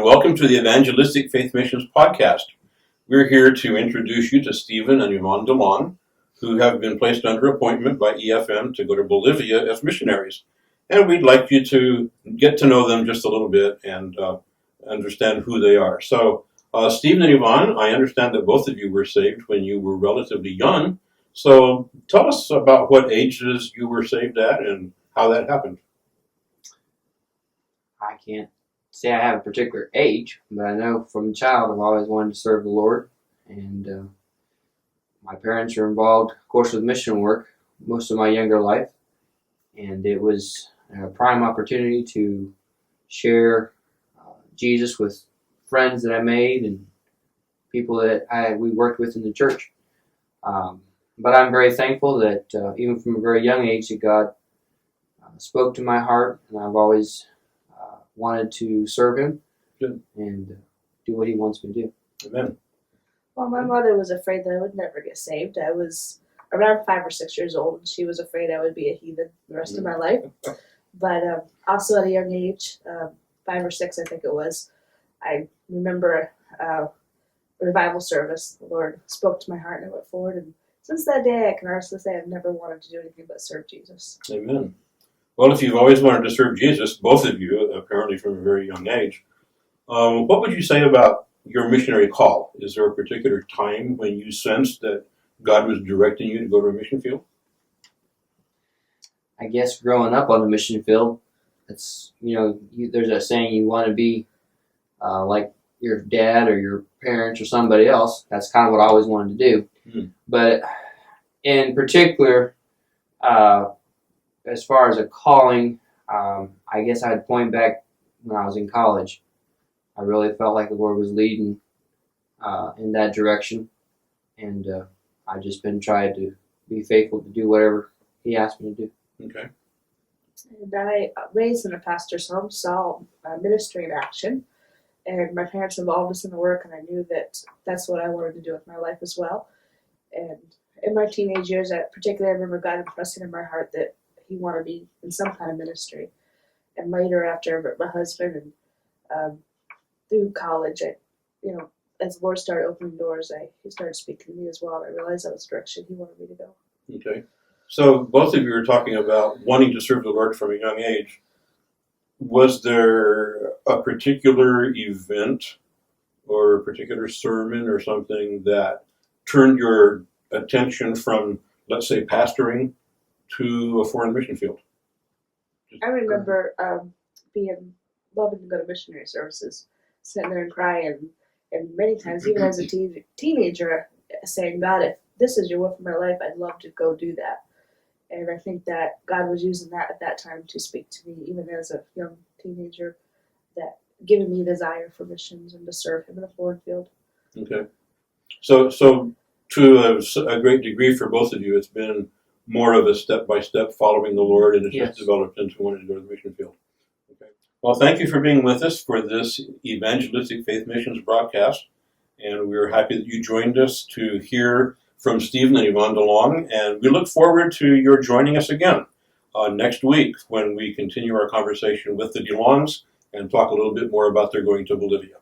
and welcome to the Evangelistic Faith Missions podcast. We're here to introduce you to Stephen and Yvonne Delong, who have been placed under appointment by EFM to go to Bolivia as missionaries. And we'd like you to get to know them just a little bit and understand who they are. So, Stephen and Yvonne, I understand that both of you were saved when you were relatively young. So tell us about what ages you were saved at and how that happened. I can't say I have a particular age, but I know from a child I've always wanted to serve the Lord, and my parents were involved, of course, with mission work most of my younger life, and it was a prime opportunity to share Jesus with friends that I made and people that we worked with in the church. But I'm very thankful that even from a very young age that God spoke to my heart, and I've always wanted to serve Him and do what He wants me to do. Amen. Well, my mother was afraid that I would never get saved. I was around 5 or 6 years old, and she was afraid I would be a heathen the rest of my life. But also at a young age, 5 or 6 I think it was, I remember a revival service. The Lord spoke to my heart and I went forward, and since that day I can honestly say I've never wanted to do anything but serve Jesus. Amen. Well, if you've always wanted to serve Jesus, both of you, apparently from a very young age, what would you say about your missionary call? Is there a particular time when you sensed that God was directing you to go to a mission field? I guess growing up on the mission field, it's, there's that saying you want to be like your dad or your parents or somebody else. That's kind of what I always wanted to do. But in particular, as far as a calling, I guess I'd point back when I was in college. I really felt like the Lord was leading in that direction, and I've just been trying to be faithful to do whatever He asked me to do. Okay. And I, raised in a pastor's home, saw ministry in action, and my parents involved us in the work, and I knew that that's what I wanted to do with my life as well. And in my teenage years, particularly, I remember God impressing in my heart that He wanted me in some kind of ministry. And later, after I met my husband and through college, as the Lord started opening doors, He started speaking to me as well. And I realized that was the direction He wanted me to go. Okay. So both of you are talking about wanting to serve the Lord from a young age. Was there a particular event or a particular sermon or something that turned your attention from, let's say, pastoring to a foreign mission field? I remember loving to go to missionary services, sitting there and crying, and many times, even as a teenager, saying, God, if this is your will for my life, I'd love to go do that. And I think that God was using that at that time to speak to me, even as a young teenager, that giving me a desire for missions and to serve Him in a foreign field. Okay. So to a great degree for both of you, it's been more of a step-by-step following the Lord, and it's just developed into wanting to go to the mission field. Okay. Well, thank you for being with us for this Evangelistic Faith Missions broadcast, and we're happy that you joined us to hear from Stephen and Yvonne Delong, and we look forward to your joining us again next week when we continue our conversation with the Delongs and talk a little bit more about their going to Bolivia.